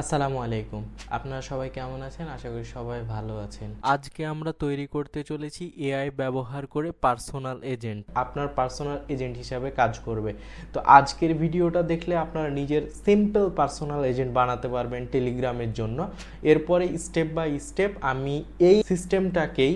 আসসালামু আলাইকুম। আপনারা সবাই কেমন আছেন? আশা করি সবাই ভালো আছেন। আজকে আমরা তৈরি করতে চলেছি এআই ব্যবহার করে পার্সোনাল এজেন্ট। আপনার পার্সোনাল এজেন্ট হিসাবে কাজ করবে। তো আজকের ভিডিওটা দেখলে আপনারা নিজের সিম্পল পার্সোনাল এজেন্ট বানাতে পারবেন টেলিগ্রামের জন্য। এরপরে স্টেপ বাই স্টেপ আমি এই সিস্টেমটাকেই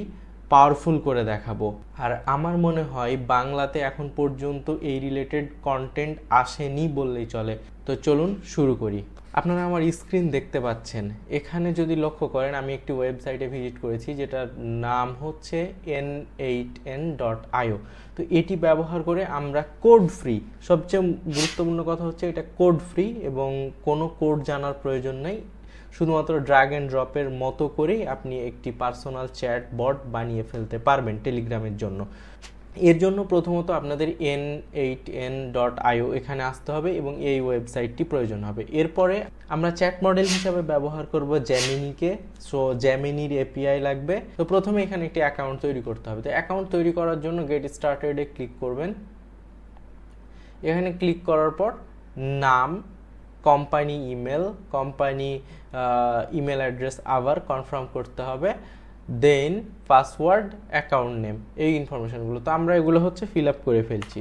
পাওয়ারফুল করে দেখাবো। আর আমার মনে হয় বাংলাতে এখন পর্যন্ত এই রিলেটেড কন্টেন্ট আসেনি বললেই চলে। তো চলুন শুরু করি। আপনারা আমার স্ক্রিন দেখতে পাচ্ছেন। এখানে যদি লক্ষ্য করেন আমি একটি ওয়েবসাইটে ভিজিট করেছি যেটার নাম হচ্ছে n8n.io। তো এটি ব্যবহার করে আমরা কোড ফ্রি, সবচেয়ে গুরুত্বপূর্ণ কথা হচ্ছে এটা কোড ফ্রি এবং কোনো কোড জানার প্রয়োজন নেই। শুধুমাত্র ড্র্যাগ অ্যান্ড ড্রপের মতো করেই আপনি একটি পার্সোনাল চ্যাট বট বানিয়ে ফেলতে পারবেন টেলিগ্রামের জন্য। এর জন্য প্রথমত আপনাদের n8n.io এখানে আসতে হবে এবং এই ওয়েবসাইটটি প্রয়োজন হবে। এরপরে আমরা চ্যাট মডেল হিসাবে ব্যবহার করব জ্যামিনিকে। সো জ্যামিনির এপিআই লাগবে। তো প্রথমে এখানে একটি অ্যাকাউন্ট তৈরি করতে হবে। তো অ্যাকাউন্ট তৈরি করার জন্য গেট স্টার্টেডে ক্লিক করবেন। এখানে ক্লিক করার পর নাম, company email, company email address আবার কনফার্ম করতে হবে, দেন পাসওয়ার্ড, অ্যাকাউন্ট নেম, এই ইনফরমেশনগুলো। তো আমরা এগুলো হচ্ছে ফিল আপ করে ফেলছি।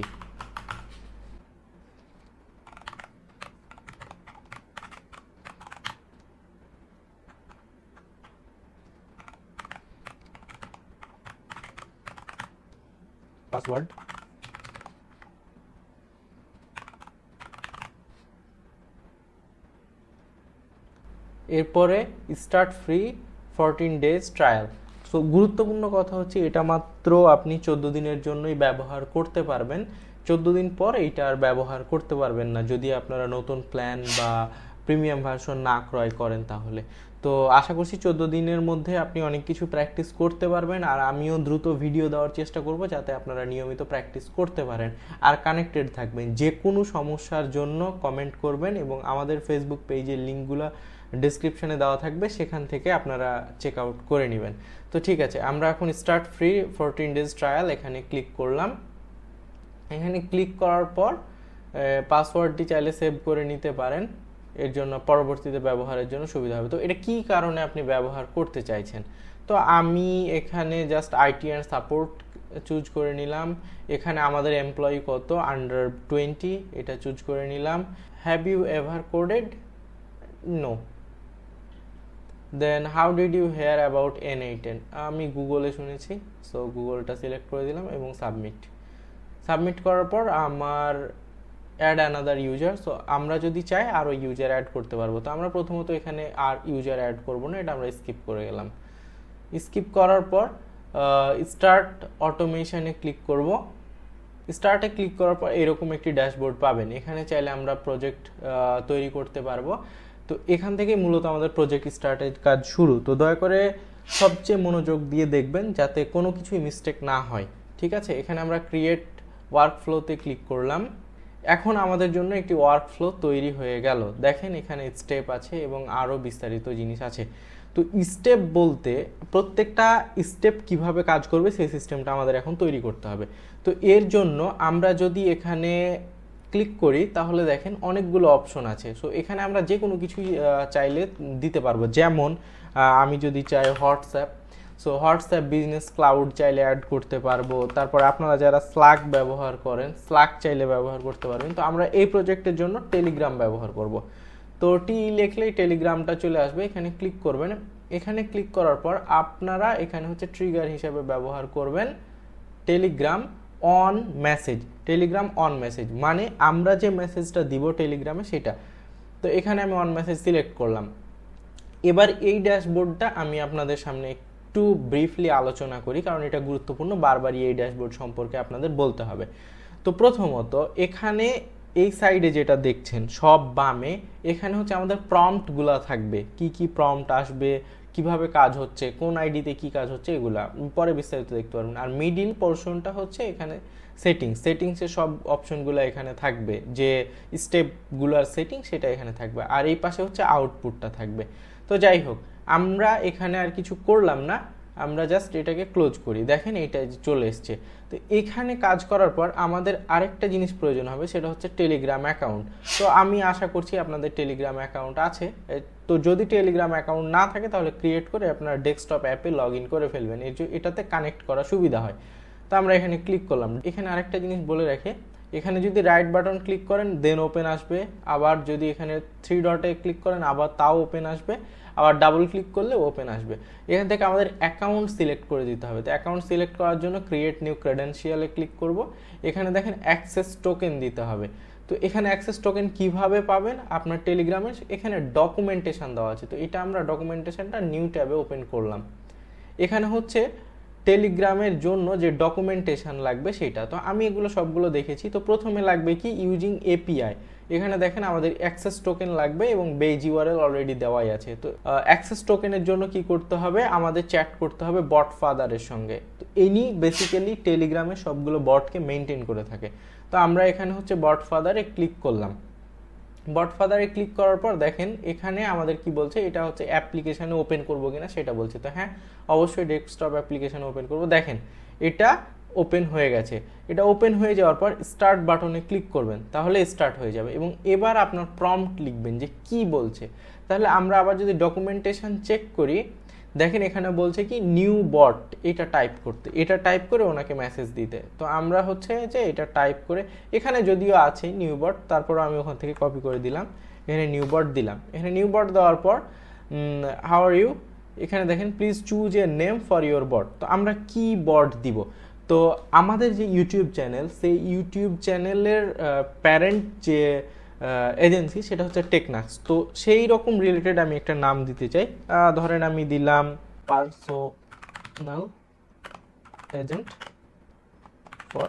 পাসওয়ার্ড, এরপরে start free 14 days trial. So গুরুত্বপূর্ণ কথা হচ্ছে এটা মাত্র আপনি 14 দিনের জন্যই ব্যবহার করতে পারবেন। 14 দিন পর এইটা আর ব্যবহার করতে পারবেন না যদি আপনারা নতুন প্ল্যান বা প্রিমিয়াম ভার্সন না ক্রয় করেন তাহলে। তো আশা করছি 14 দিনের মধ্যে আপনি অনেক কিছু প্র্যাকটিস করতে পারবেন। আর আমিও দ্রুত ভিডিও দেওয়ার চেষ্টা করব যাতে আপনারা নিয়মিত প্র্যাকটিস করতে পারেন আর কানেক্টেড থাকবেন। যে কোনো সমস্যার জন্য কমেন্ট করবেন এবং আমাদের ফেসবুক পেজের লিঙ্কগুলো ডেসক্রিপশনে দেওয়া থাকবে, সেখান থেকে আপনারা চেক আউট করে নেবেন। তো ঠিক আছে, আমরা এখন স্টার্ট ফ্রি 14 ডেজ ট্রায়াল এখানে ক্লিক করলাম। এখানে ক্লিক করার পর পাসওয়ার্ডটি চাইলে সেভ করে নিতে পারেন, এর জন্য পরবর্তীতে ব্যবহারের জন্য সুবিধা হবে। তো এটা কি কারণে আপনি ব্যবহার করতে চাইছেন? তো আমি এখানে just IT and support choose করে নিলাম। এখানে আমাদের এমপ্লয়ি কত, আন্ডার 20, এটা চুজ করে নিলাম। Have you ever coded? No. Then how did you hear about n8n? আমি গুগলে শুনেছি, সো গুগলটা সিলেক্ট করে দিলাম এবং সাবমিট করার পর আমার অ্যাড অ্যানাদার ইউজার। সো আমরা যদি চাই আরও ইউজার অ্যাড করতে পারবো। তো আমরা প্রথমত এখানে আর ইউজার অ্যাড করবো না, এটা আমরা স্কিপ করে গেলাম। স্কিপ করার পর স্টার্ট অটোমেশনে ক্লিক করব। স্টার্টে ক্লিক করার পর এরকম একটি ড্যাশবোর্ড পাবেন। এখানে চাইলে আমরা প্রজেক্ট তৈরি করতে পারবো। তো এখান থেকে মূলত আমাদের প্রজেক্ট স্টার্টের কাজ শুরু। তো দয়া করে সবচেয়ে মনোযোগ দিয়ে দেখবেন যাতে কোনো কিছুই মিস্টেক না হয়। ঠিক আছে, এখানে আমরা ক্রিয়েট ওয়ার্কফ্লোতে ক্লিক করলাম। এখন আমাদের জন্য একটি ওয়ার্কফ্লো তৈরি হয়ে গেল। দেখেন এখানে স্টেপ আছে এবং আরও বিস্তারিত জিনিস আছে। তো স্টেপ বলতে প্রত্যেকটা স্টেপ কিভাবে কাজ করবে সেই সিস্টেমটা আমাদের এখন তৈরি করতে হবে। তো এর জন্য আমরা যদি এখানে ক্লিক করি তাহলে দেখেন অনেকগুলো অপশন আছে। সো এখানে আমরা যে কোনো কিছুই চাইলে দিতে পারবো। যেমন আমি যদি চাই WhatsApp, so WhatsApp business cloud চাইলে অ্যাড করতে পারবো। তারপর আপনারা যারা স্ল্যাক ব্যবহার করেন স্ল্যাক চাইলে ব্যবহার করতে পারবেন। তো আমরা এই প্রজেক্টের জন্য টেলিগ্রাম ব্যবহার করব। তো টি লিখলেই টেলিগ্রামটা চলে আসবে, এখানে ক্লিক করবেন। এখানে ক্লিক করার পর আপনারা এখানে হচ্ছে ট্রিগার হিসেবে ব্যবহার করবেন Telegram on message. Telegram on message মানে আমরা যে মেসেজটা দিব টেলিগ্রামে সেটা। তো এখানে আমি অন মেসেজ সিলেক্ট করলাম। এবার এই ড্যাশবোর্ডটা আমি আপনাদের সামনে একটু ব্রিফলি আলোচনা করি, কারণ এটা গুরুত্বপূর্ণ, বারবারই এই ড্যাশবোর্ড সম্পর্কে আপনাদের বলতে হবে। তো প্রথমত এখানে এই সাইডে যেটা দেখছেন সব বামে, এখানে হচ্ছে আমাদের প্রম্পটগুলো থাকবে, কি কি প্রম্পট আসবে, কিভাবে কাজ হচ্ছে, কোন আইডিতে কি কাজ হচ্ছে, এগুলা পরে বিস্তারিত দেখতে পারবেন। আর মিডিল পোর্শনটা হচ্ছে এখানে সেটিংসের সব অপশনগুলো এখানে থাকবে, যে স্টেপগুলোর সেটিং সেটা এখানে থাকবে। আর এই পাশে হচ্ছে আউটপুটটা থাকবে। তো যাই হোক, আমরা এখানে আর কিছু করলাম না, আমরা জাস্ট এটাকে ক্লোজ করি, দেখেন এটা চলে এসছে। তো এখানে কাজ করার পর আমাদের আরেকটা জিনিস প্রয়োজন হবে, সেটা হচ্ছে টেলিগ্রাম অ্যাকাউন্ট। তো আমি আশা করছি আপনাদের টেলিগ্রাম অ্যাকাউন্ট আছে। তো যদি টেলিগ্রাম অ্যাকাউন্ট না থাকে তাহলে ক্রিয়েট করে আপনার ডেস্কটপ অ্যাপে লগ ইন করে ফেলবেন, এটাতে কানেক্ট করা সুবিধা হয়। তো আমরা এখানে ক্লিক করলাম। এখানে আরেকটা জিনিস বলে রাখি, এখানে যদি রাইট বাটন ক্লিক করেন দেন ওপেন আসবে, আবার যদি এখানে 3 ডটে ক্লিক করেন আবার তাও ওপেন আসবে, আবার ডাবল ক্লিক করলে ওপেন আসবে। এখান থেকে আমাদের অ্যাকাউন্ট সিলেক্ট করে দিতে হবে। তো অ্যাকাউন্ট সিলেক্ট করার জন্য ক্রিয়েট নিউ ক্রেডেনশিয়ালে ক্লিক করব। এখানে দেখেন অ্যাক্সেস টোকেন দিতে হবে। তো এখানে অ্যাক্সেস টোকেন কিভাবে পাবেন, আপনার টেলিগ্রামে এখানে ডকুমেন্টেশন দেওয়া আছে। তো এটা আমরা ডকুমেন্টেশনটা নিউ ট্যাবে ওপেন করলাম। এখানে হচ্ছে টেলিগ্রামের জন্য যে ডকুমেন্টেশন লাগবে সেটা, তো আমি এগুলো সবগুলো দেখেছি। তো প্রথমে লাগবে কি, ইউজিং এপিআই। এখানে দেখেন আমাদের অ্যাক্সেস টোকেন লাগবে এবং বেজ ইউআরএল অলরেডি দেওয়াই আছে। তো অ্যাক্সেস টোকেনের জন্য কি করতে হবে, আমাদের চ্যাট করতে হবে বট ফাদারের সঙ্গে। তো ইনি বেসিক্যালি টেলিগ্রামের সবগুলো বটকে মেনটেন করে থাকে। তো আমরা এখানে হচ্ছে বট ফাদারে ক্লিক করলাম। বট ফাদারে ক্লিক করার পর দেখেন এখানে আমাদের কি বলছে, এটা হচ্ছে অ্যাপ্লিকেশানে ওপেন করবো কিনা সেটা বলছে। তো হ্যাঁ, অবশ্যই ডেস্কটপ অ্যাপ্লিকেশানে ওপেন করবো। দেখেন এটা ওপেন হয়ে গেছে। এটা ওপেন হয়ে যাওয়ার পর স্টার্ট বাটনে ক্লিক করবেন, তাহলে স্টার্ট হয়ে যাবে। এবং এবার আপনার প্রম্পট লিখবেন যে কি বলছে। তাহলে আমরা আবার যদি ডকুমেন্টেশন চেক করি, দেখেন এখানে বলছে কি নিউ বট, এটা টাইপ করতে, এটা টাইপ করে ওনাকে মেসেজ দিতে। তো আমরা হচ্ছে যে এটা টাইপ করে, এখানে যদিও আছে নিউ বট, তারপর আমি ওখান থেকে কপি করে দিলাম, এখানে নিউ বট দিলাম। এখানে নিউ বট দেওয়ার পর হাউ আর ইউ, এখানে দেখেন please choose a name for your bot. তো আমরা কি বট দিব, তো আমাদের যে ইউটিউব চ্যানেল, সেই ইউটিউব চ্যানেলের প্যারেন্ট যে এজেন্সি সেটা হচ্ছে টেকনাক্স। তো সেই রকম রিলেটেড আমি একটা নাম দিতে চাই। ধরেন আমি দিলাম পার্সোনাল এজেন্ট ফর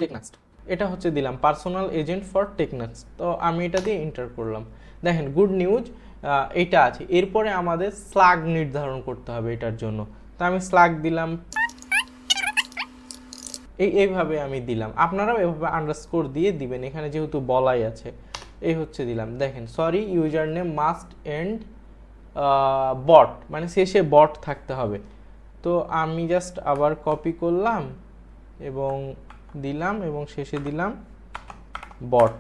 টেকনাক্স, এটা হচ্ছে দিলাম পার্সোনাল এজেন্ট ফর টেকনাক্স। তো আমি এটা দিয়ে এন্টার করলাম। দেখেন গুড নিউজ এটা আছে। এরপরে আমাদের স্লাগ নির্ধারণ করতে হবে এটার জন্য। তো আমি স্লাগ দিলাম, এইভাবে আমি দিলাম। আপনারাও এভাবে আন্ডারস্কোর দিয়ে দিবেন, এখানে যেহেতু বলাই আছে। এই হচ্ছে দিলাম। দেখেন sorry user name must end bot, মানে শেষে বট থাকতে হবে। তো আমি জাস্ট আবার কপি করলাম এবং দিলাম এবং শেষে দিলাম বট।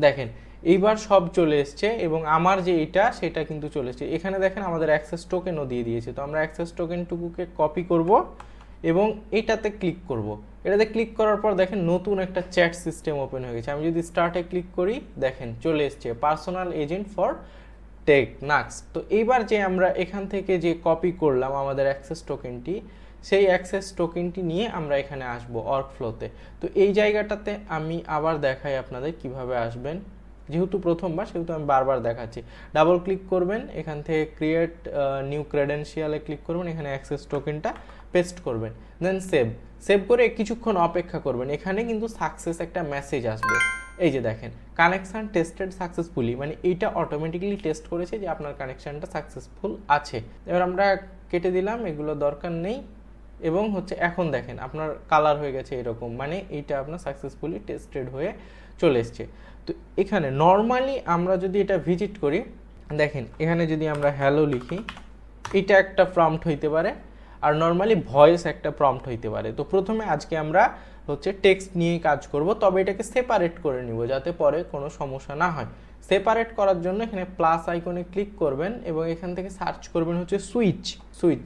দেখেন এইবার সব চলে এসছে এবং আমার যে এটা সেটা কিন্তু চলে এসছে। এখানে দেখেন আমাদের অ্যাক্সেস টোকেনও দিয়ে দিয়েছে। তো আমরা অ্যাক্সেস টোকেনটুকুকে কপি করব এবং এটাতে ক্লিক করব। এটাতে ক্লিক করার পর দেখেন নতুন একটা চ্যাট সিস্টেম ওপেন হয়ে গেছে। আমি যদি স্টার্টে ক্লিক করি, দেখেন চলে এসছে পার্সোনাল এজেন্ট ফর টেকনাক্স। তো এইবার যে আমরা এখান থেকে যে কপি করলাম আমাদের অ্যাক্সেস টোকেনটি, সেই অ্যাক্সেস টোকেনটি নিয়ে আমরা এখানে আসব ওয়ার্কফ্লোতে। তো এই জায়গাটাতে আমি আবার দেখাই আপনাদের কিভাবে আসবেন। যেহেতু প্রথমবার সেহেতু আমি বারবার দেখাচ্ছি। ডাবল ক্লিক করবেন, এখান থেকে ক্রিয়েট নিউ ক্রেডেনশিয়ালে ক্লিক করবেন, এখানে অ্যাক্সেস টোকেনটা পেস্ট করবেন, দেন সেভ করে কিছুক্ষণ অপেক্ষা করবেন। এখানে কিন্তু সাকসেস একটা মেসেজ আসবে। এই যে দেখেন কানেকশান টেস্টেড সাকসেসফুলি, মানে এইটা অটোমেটিক্যালি টেস্ট করেছে যে আপনার কানেকশানটা সাকসেসফুল আছে। এবার আমরা কেটে দিলাম, এগুলো দরকার নেই। এবং হচ্ছে এখন দেখেন আপনার কালার হয়ে গেছে এরকম, মানে এইটা আপনার সাকসেসফুলি টেস্টেড হয়ে চলে এসছে। তো এখানে নর্মালি আমরা যদি এটা ভিজিট করি, দেখেন এখানে যদি আমরা হ্যালো লিখি, এটা একটা প্রম্পট হইতে পারে, আর নর্মালি ভয়েস একটা প্রম্পট হইতে পারে। তো প্রথমে আজকে আমরা হচ্ছে টেক্সট নিয়ে কাজ করব, তবে এটাকে সেপারেট করে নিব যাতে পরে কোনো সমস্যা না হয়। সেপারেট করার জন্য এখানে প্লাস আইকনে ক্লিক করবেন এবং এখান থেকে সার্চ করবেন হচ্ছে সুইচ,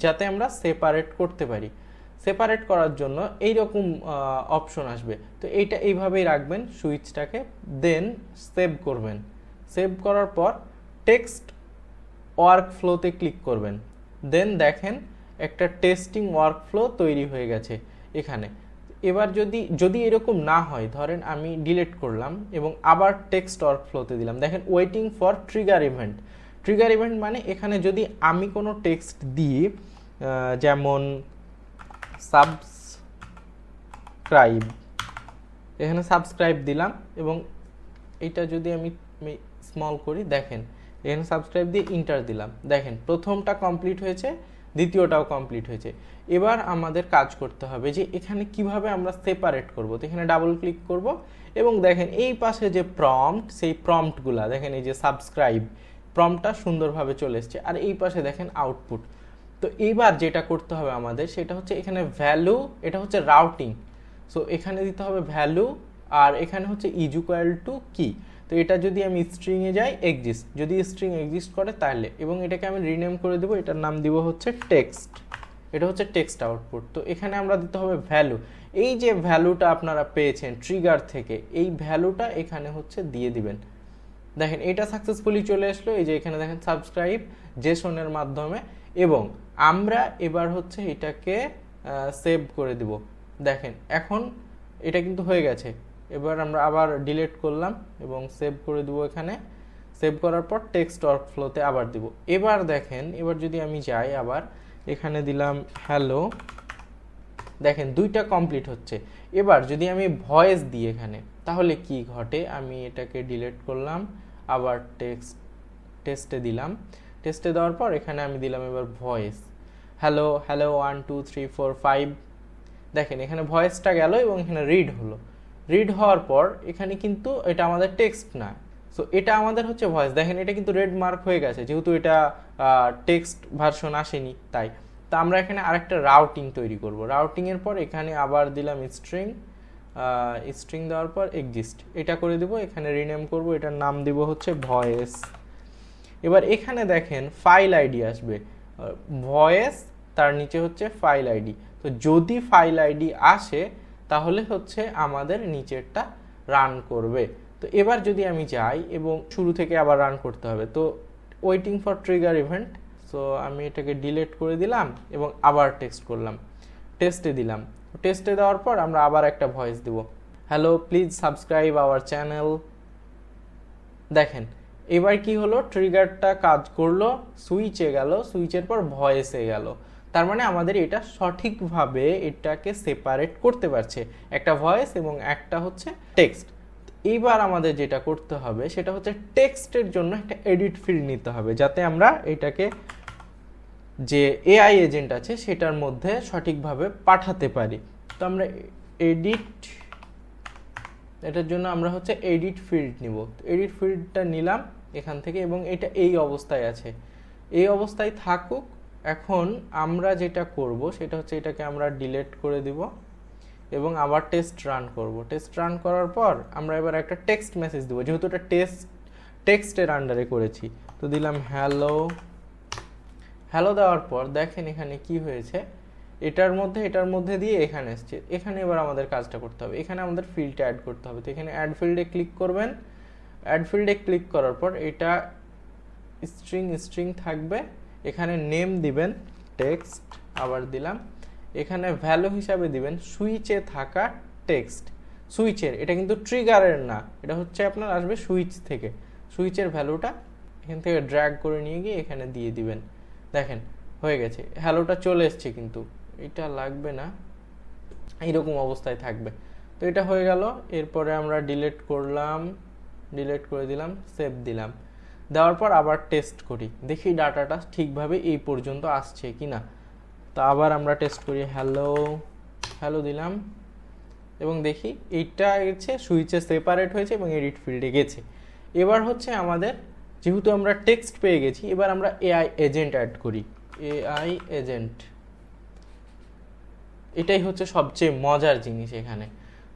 যাতে আমরা সেপারেট করতে পারি। সেপারেট করার জন্য এইরকম অপশন আসবে। তো এইটা এইভাবেই রাখবেন সুইচটাকে, দেন সেভ করবেন। সেভ করার পর টেক্সট ওয়ার্কফ্লোতে ক্লিক করবেন, দেন দেখেন একটা টেস্টিং ওয়ার্কফ্লো তৈরি হয়ে গেছে এখানে। এবার যদি এরকম না হয়, ধরেন আমি ডিলিট করলাম এবং আবার টেক্সট ওয়ার্কফ্লোতে দিলাম, দেখেন waiting for trigger event. Trigger event মানে এখানে যদি আমি কোনো টেক্সট দিই, যেমন সাবস্ক্রাইব, এখানে সাবস্ক্রাইব দিলাম এবং এটা যদি আমি স্মল করি, দেখেন এখানে সাবস্ক্রাইব দিয়ে ইন্টার দিলাম, দেখেন প্রথমটা কমপ্লিট হয়েছে, দ্বিতীয়টাও কমপ্লিট হয়েছে। এবার আমাদের কাজ করতে হবে যে এখানে কিভাবে আমরা সেপারেট করব। তো এখানে ডাবল ক্লিক করব এবং দেখেন এই পাশে যে প্রম্পট, সেই প্রম্পটগুলা দেখেন, এই যে সাবস্ক্রাইব, প্রম্পটটা সুন্দরভাবে চলে এসছে। আর এই পাশে দেখেন আউটপুট। তো এইবার যেটা করতে হবে আমাদের সেটা হচ্ছে এখানে ভ্যালু, এটা হচ্ছে রাউটিং, সো এখানে দিতে হবে ভ্যালু, আর এখানে হচ্ছে ইজ ইকুয়াল টু কি। তো এটা যদি আমি স্ট্রিংয়ে যাই এক্সিস্ট, যদি স্ট্রিং এক্সিস্ট করে তাহলে, এবং এটাকে আমি রিনেম করে দেবো, এটার নাম দিব হচ্ছে টেক্সট, এটা হচ্ছে টেক্সট আউটপুট। তো এখানে আমরা দিতে হবে ভ্যালু, এই যে ভ্যালুটা আপনারা পেয়েছেন ট্রিগার থেকে, এই ভ্যালুটা এখানে হচ্ছে দিয়ে দিবেন। দেখেন এটা সাকসেসফুলি চলে আসলো, এই যে এখানে দেখেন সাবস্ক্রাইব জেসনের মাধ্যমে, এবং আমরা এবার হচ্ছে এটাকে সেভ করে দিব। দেখেন এখন এটা কিন্তু হয়ে গেছে। এবার আমরা আবার ডিলিট করলাম এবং সেভ করে দিব। এখানে সেভ করার পর টেক্সট ওয়ার্কফ্লোতে আবার দিব। এবার দেখেন, এবার যদি আমি যাই আবার এখানে দিলাম হ্যালো, দেখেন দুইটা কমপ্লিট হচ্ছে। এবার যদি আমি ভয়েস দিই এখানে, তাহলে কি ঘটে, আমি এটাকে ডিলিট করলাম, আবার টেস্টে দিলাম। টেস্টে দেওয়ার পর এখানে আমি দিলাম এবার ভয়েস, হ্যালো হ্যালো 1 2 3 4 5। দেখেন এখানে ভয়েসটা গেল এবং এখানে রিড হলো। রিড হওয়ার পর এখানে কিন্তু এটা আমাদের টেক্সট না, সো এটা আমাদের হচ্ছে ভয়েস। দেখেন এটা কিন্তু রেড মার্ক হয়ে গেছে, যেহেতু এটা টেক্সট ভার্সন আসেনি তাই। তো আমরা এখানে আরেকটা রাউটিং তৈরি করব। রাউটিংয়ের পর এখানে আবার দিলাম স্ট্রিং, স্ট্রিং দেওয়ার পর এক্সিস্ট, এটা করে দেব। এখানে রিনেম করব, এটার নাম দিব হচ্ছে ভয়েস। এবার এখানে দেখেন ফাইল আইডি আসবে, ভয়েস তার নিচে হচ্ছে ফাইল আইডি। তো যদি ফাইল আইডি আসে তাহলে হচ্ছে আমাদের নিচেরটা রান করবে। তো এবার যদি আমি যাই এবং শুরু থেকে আবার রান করতে হবে, তো waiting for trigger event, so আমি এটাকে ডিলিট করে দিলাম এবং আবার টেক্সট করলাম, টেস্টে দিলাম। টেস্টে দেওয়ার পর আমরা আবার একটা ভয়েস দিব, hello please subscribe our channel. দেখেন এবার কি হলো, ট্রিগারটা কাজ করলো, সুইচে গেল, সুইচের পর ভয়েসে গেল। তার মানে আমাদের এটা সঠিকভাবে এটাকে সেপারেট করতে পারছে, একটা ভয়েস এবং একটা হচ্ছে টেক্সট। এইবার আমাদের যেটা করতে হবে সেটা হচ্ছে টেক্সটের জন্য একটা এডিট ফিল্ড নিতে হবে, যাতে আমরা এটাকে যে এআই এজেন্ট আছে সেটার মধ্যে সঠিকভাবে পাঠাতে পারি। তো আমরা এটার জন্য আমরা হচ্ছে এডিট ফিল্ড নিব। এডিট ফিল্ডটা নিলাম এখান থেকে, এবং এটা এই অবস্থায় আছে, এই অবস্থায় থাকুক। এখন আমরা যেটা করব সেটা হচ্ছে এটাকে আমরা ডিলিট করে দিব এবং আবার টেস্ট রান করব। টেস্ট রান করার পর আমরা এবার একটা টেক্সট মেসেজ দেবো, যেহেতু এটা টেক্সটের আন্ডারে করেছি। তো দিলাম হ্যালো, হ্যালো দেওয়ার পর দেখেন এখানে কি হয়েছে, এটার মধ্যে দিয়ে এখানে এসছে। এখানে এবার আমাদের কাজটা করতে হবে, এখানে আমাদের ফিল্ডটা অ্যাড করতে হবে। তো এখানে অ্যাড ফিল্ডে ক্লিক করবেন। অ্যাড ফিল্ডে ক্লিক করার পর এটা স্ট্রিং থাকবে, এখানে নেম দিবেন টেক্সট, আবার দিলাম। এখানে ভ্যালু হিসাবে দিবেন সুইচে থাকা টেক্সট, সুইচের, এটা কিন্তু ট্রিগারের না, এটা হচ্ছে আপনার আসবে সুইচ থেকে, সুইচের ভ্যালুটা এখান থেকে ড্র্যাগ করে নিয়ে গিয়ে এখানে দিয়ে দিবেন। দেখেন হয়ে গেছে, হ্যালোটা চলে এসছে, কিন্তু এটা লাগবে না, এইরকম অবস্থায় থাকবে। তো এটা হয়ে গেল। এরপরে আমরা ডিলিট করলাম, ডিলিট করে দিলাম, সেভ দিলাম। দেওয়ার পর আবার টেস্ট করি, দেখি ডাটাটা ঠিকভাবে এই পর্যন্ত আসছে কি না। তো আবার আমরা টেস্ট করি, হ্যালো দিলাম এবং দেখি এইটা গেছে, সুইচে সেপারেট হয়েছে এবং এডিট ফিল্ডে গেছে। এবার হচ্ছে আমাদের, যেহেতু আমরা টেক্সট পেয়ে গেছি, এবার আমরা এআই এজেন্ট অ্যাড করি। এআই এজেন্ট, এটাই হচ্ছে সবচেয়ে মজার জিনিস এখানে।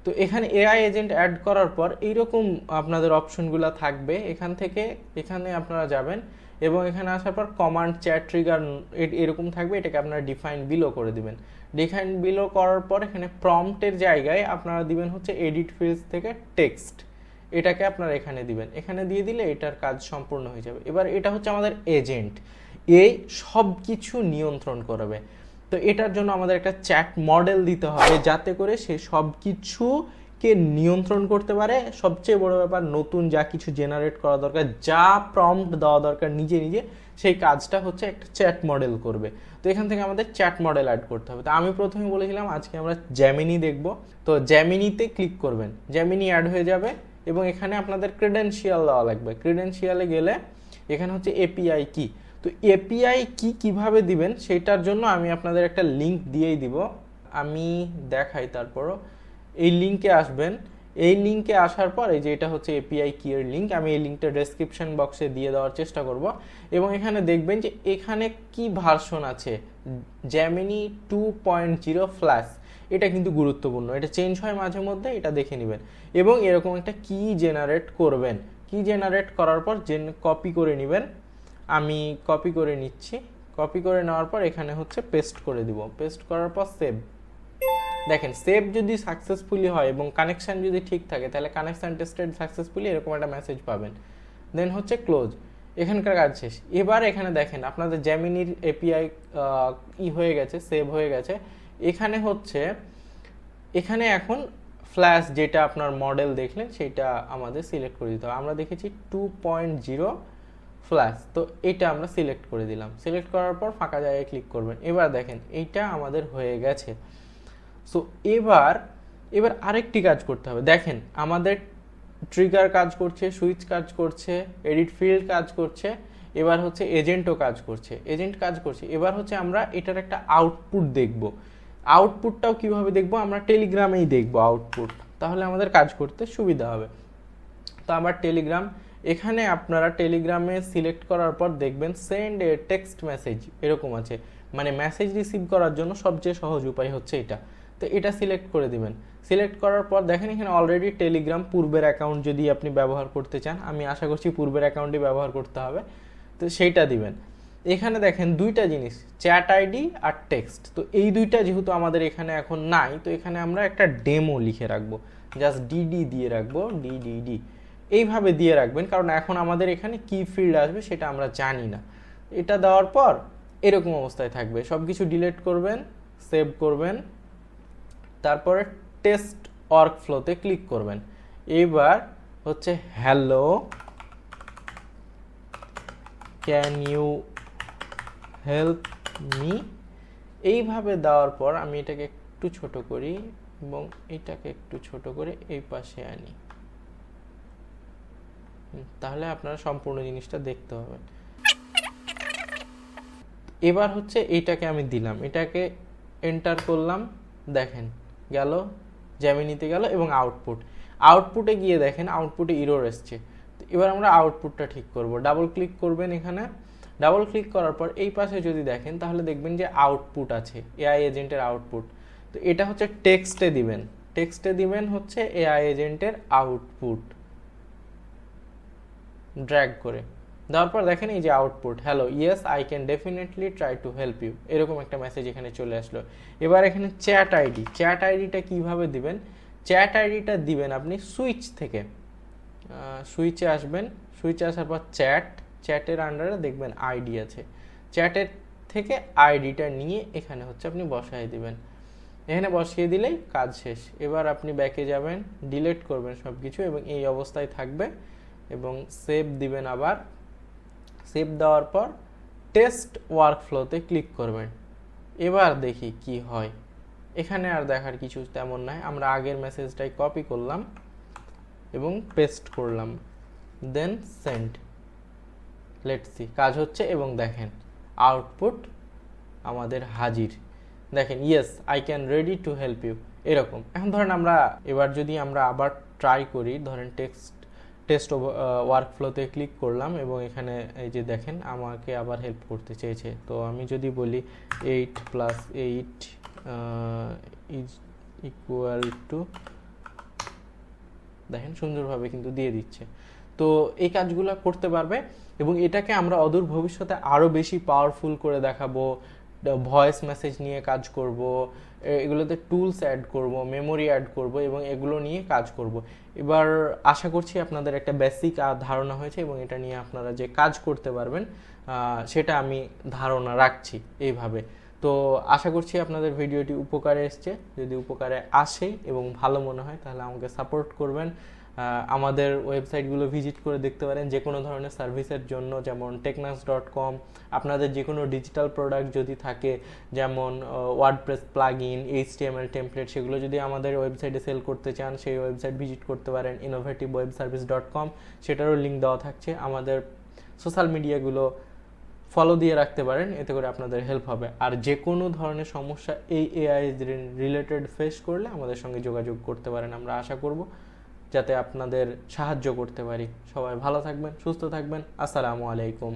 তো এখানে এআই এজেন্ট অ্যাড করার পর এইরকম আপনাদের অপশনগুলো থাকবে, এখান থেকে এখানে আপনারা যাবেন এবং এখানে আসার পর কমান্ড চ্যাট ট্রিগার এরকম থাকবে, এটাকে আপনারা ডিফাইন বিলো করে দিবেন। ডিফাইন বিলো করার পর এখানে প্রম্পটের জায়গায় আপনারা দিবেন হচ্ছে এডিট ফিল্ডস থেকে টেক্সট, এটাকে আপনারা এখানে দিবেন। এখানে দিয়ে দিলে এটার কাজ সম্পূর্ণ হয়ে যাবে। এবার এটা হচ্ছে আমাদের এজেন্ট, এই সব কিছু নিয়ন্ত্রণ করবে। তো এটার জন্য আমাদের একটা চ্যাট মডেল দিতে হবে, যাতে করে সে সব কিছুকে নিয়ন্ত্রণ করতে পারে। সবচেয়ে বড় ব্যাপার, নতুন যা কিছু জেনারেট করা দরকার, যা প্রম্পট দেওয়া দরকার নিজে নিজে, সেই কাজটা হচ্ছে একটা চ্যাট মডেল করবে। তো এখান থেকে আমাদের চ্যাট মডেল অ্যাড করতে হবে। তো আমি প্রথমে বলেছিলাম আজকে আমরা জেমিনি দেখব। তো জেমিনিতে ক্লিক করবেন, জেমিনি অ্যাড হয়ে যাবে এবং এখানে আপনাদের ক্রেডেনশিয়াল দেওয়া লাগবে। ক্রেডেনশিয়ালে গেলে এখানে হচ্ছে এপিআই কি। তো এপিআই কি কিভাবে দিবেন সেটার জন্য আমি আপনাদের একটা লিঙ্ক দিয়েই দিব, আমি দেখাই। তারপরও এই লিঙ্কে আসবেন, এই লিঙ্কে আসার পর এই যে এটা হচ্ছে এপিআই কি এর লিঙ্ক, আমি এই লিঙ্কটা ডেসক্রিপশন বক্সে দিয়ে দেওয়ার চেষ্টা করব। এবং এখানে দেখবেন যে এখানে কি ভার্সন আছে, জেমিনি 2.0 ফ্ল্যাশ, এটা কিন্তু গুরুত্বপূর্ণ, এটা চেঞ্জ হয় মাঝে মধ্যে, এটা দেখে নেবেন। এবং এরকম একটা কি জেনারেট করবেন, কি জেনারেট করার পর কপি করে নেবেন। আমি কপি করে নিচ্ছি, কপি করে নেওয়ার পর এখানে হচ্ছে পেস্ট করে দিব, পেস্ট করার পর সেভ। দেখেন সেভ যদি সাকসেসফুলি হয় এবং কানেকশান যদি ঠিক থাকে তাহলে কানেকশান টেস্টেড সাকসেসফুলি এরকম একটা মেসেজ পাবেন। দেন হচ্ছে ক্লোজ, এখানকার কাজ শেষ। এবার এখানে দেখেন আপনাদের জেমিনির এপিআই হয়ে গেছে, সেভ হয়ে গেছে। এখানে হচ্ছে এখানে এখন ফ্ল্যাশ যেটা আপনার মডেল দেখলেন সেটা আমাদের সিলেক্ট করে দিতে হবে। আমরা দেখেছি 2.0 ফ্ল্যাশ, তো এটা আমরা সিলেক্ট করে দিলাম। সিলেক্ট করার পর ফাঁকা জায়গায় ক্লিক করবেন। এবার দেখেন এইটা আমাদের হয়ে গেছে। সো এবার আরেকটি কাজ করতে হবে। দেখেন আমাদের ট্রিগার কাজ করছে, সুইচ কাজ করছে, এডিট ফিল্ড কাজ করছে, এবার হচ্ছে এজেন্টও কাজ করছে, এজেন্ট কাজ করছে। এবার হচ্ছে আমরা এটার একটা আউটপুট দেখব। আউটপুটটাও কিভাবে দেখব, আমরা টেলিগ্রামেই দেখব আউটপুট, তাহলে আমাদের কাজ করতে সুবিধা হবে। তো আমার টেলিগ্রাম, এখানে আপনারা টেলিগ্রামে সিলেক্ট করার পর দেখবেন সেন্ড এ টেক্সট মেসেজ এরকম আছে, মানে মেসেজ রিসিভ করার জন্য সবচেয়ে সহজ উপায় হচ্ছে এটা। তো এটা সিলেক্ট করে দিবেন। সিলেক্ট করার পর দেখেন এখানে অলরেডি টেলিগ্রাম পূর্বের অ্যাকাউন্ট যদি আপনি ব্যবহার করতে চান, আমি আশা করছি পূর্বের অ্যাকাউন্টই ব্যবহার করতে হবে, তো সেইটা দিবেন। এখানে দেখেন দুইটা জিনিস, চ্যাট আইডি আর টেক্সট। তো এই দুইটা যেহেতু আমাদের এখানে এখন নাই, তো এখানে আমরা একটা ডেমো লিখে রাখবো, জাস্ট ডিডি দিয়ে রাখবো, ডিডিডি এইভাবে দিয়ে রাখবেন, কারণ এখন আমাদের এখানে কি ফিল্ড আসবে সেটা আমরা জানি না। এটা দেওয়ার পর এরকম অবস্থায় থাকবে, সব কিছু ডিলিট করবেন, সেভ করবেন, তারপরে টেস্ট ওয়ার্কফ্লোতে ক্লিক করবেন। এবার হচ্ছে hello can you help me, এইভাবে দেওয়ার পর আমি এটাকে একটু ছোট করি এবং এটাকে একটু ছোট করে এই পাশে আনি, তাহলে আপনারা সম্পূর্ণ জিনিসটা দেখতে পাবেন। এবার হচ্ছে এইটাকে আমি দিলাম, এটাকে এন্টার করলাম, দেখেন গেল, জেমিনিতে গেল এবং আউটপুটে গিয়ে দেখেন আউটপুটে ইরর এসছে। এবার আমরা আউটপুটটা ঠিক করব। ডাবল ক্লিক করবেন, এখানে ডাবল ক্লিক করার পর এই পাশে যদি দেখেন তাহলে দেখবেন যে আউটপুট আছে, এআই এজেন্টের আউটপুট। তো এটা হচ্ছে টেক্সটে দিবেন হচ্ছে এআই এজেন্টের আউটপুট, ড্র্যাগ করে দেওয়ার পর দেখেন এই যে output, hello yes I can definitely try to help you, এরকম একটা মেসেজ এখানে চলে আসলো। এবার এখানে চ্যাট আইডিটা কিভাবে দিবেন, চ্যাট আইডিটা দিবেন আপনি সুইচ থেকে, সুইচে আসবেন, সুইচে আসার পর চ্যাটের আন্ডারে দেখবেন আইডি আছে, চ্যাটের থেকে আইডিটা নিয়ে এখানে হচ্ছে আপনি বসাই দিবেন। এখানে বসিয়ে দিলেই কাজ শেষ। এবার আপনি ব্যাকে যাবেন, ডিলিট করবেন সব কিছু এবং এই অবস্থায় থাকবে এবং সেভ দিবেন। আবার সেভ দেওয়ার পর টেস্ট ওয়ার্কফ্লোতে ক্লিক করবেন। এবার দেখি কি হয়। এখানে আর দেখার কিছু তেমন নাই, আমরা আগের মেসেজটাই কপি করলাম এবং পেস্ট করলাম, দেন সেন্ড। লেটস সি কাজ হচ্ছে এবং দেখেন আউটপুট আমাদের হাজির। দেখেন yes I can ready to help you, এরকম। এখন ধরেন এবার যদি আমরা আবার ট্রাই করি, ধরেন টেস্ট ওয়ার্কফ্লোতে ক্লিক করলাম এবং এখানে এই যে দেখেন আমাকে আবার হেল্প করতে চেয়েছে। তো আমি যদি বলি 8 + 8 ইজ ইকুয়াল টু, দেখেন সুন্দরভাবে কিন্তু দিয়ে দিচ্ছে। তো এই কাজগুলো করতে পারবে এবং এটাকে আমরা অদূর ভবিষ্যতে আরও বেশি পাওয়ারফুল করে দেখাবো, ভয়েস মেসেজ নিয়ে কাজ করব, এগুলোতে টুলস অ্যাড করব, মেমোরি অ্যাড করব এবং এগুলো নিয়ে কাজ করব। এবার আশা করছি আপনাদের একটা বেসিক ধারণা হয়েছে এবং এটা নিয়ে আপনারা যে কাজ করতে পারবেন সেটা আমি ধারণা রাখছি এইভাবে। তো আশা করছি আপনাদের ভিডিওটি উপকারে এসছে। যদি উপকারে আসে এবং ভালো মনে হয় তাহলে আমাকে সাপোর্ট করবেন। আমাদের ওয়েবসাইটগুলো ভিজিট করে দেখতে পারেন যে কোনো ধরনের সার্ভিসের জন্য, যেমন technux.com। আপনাদের যে কোনো ডিজিটাল প্রোডাক্ট যদি থাকে, যেমন ওয়ার্ডপ্রেস প্লাগইন, HTML টেমপ্লেট, সেগুলো যদি আমাদের ওয়েবসাইটে সেল করতে চান সেই ওয়েবসাইট ভিজিট করতে পারেন innovativewebservice.com, সেটারও লিঙ্ক দেওয়া থাকছে। আমাদের সোশ্যাল মিডিয়াগুলো ফলো দিয়ে রাখতে পারেন, এতে করে আপনাদের হেল্প হবে। আর যে কোনো ধরনের সমস্যা এই এআই রিলেটেড ফেস করলে আমাদের সঙ্গে যোগাযোগ করতে পারেন, আমরা আশা করব। যাতে আপনাদের সাহায্য করতে পারি। সবাই ভালো থাকবেন, সুস্থ থাকবেন। আসসালামু আলাইকুম।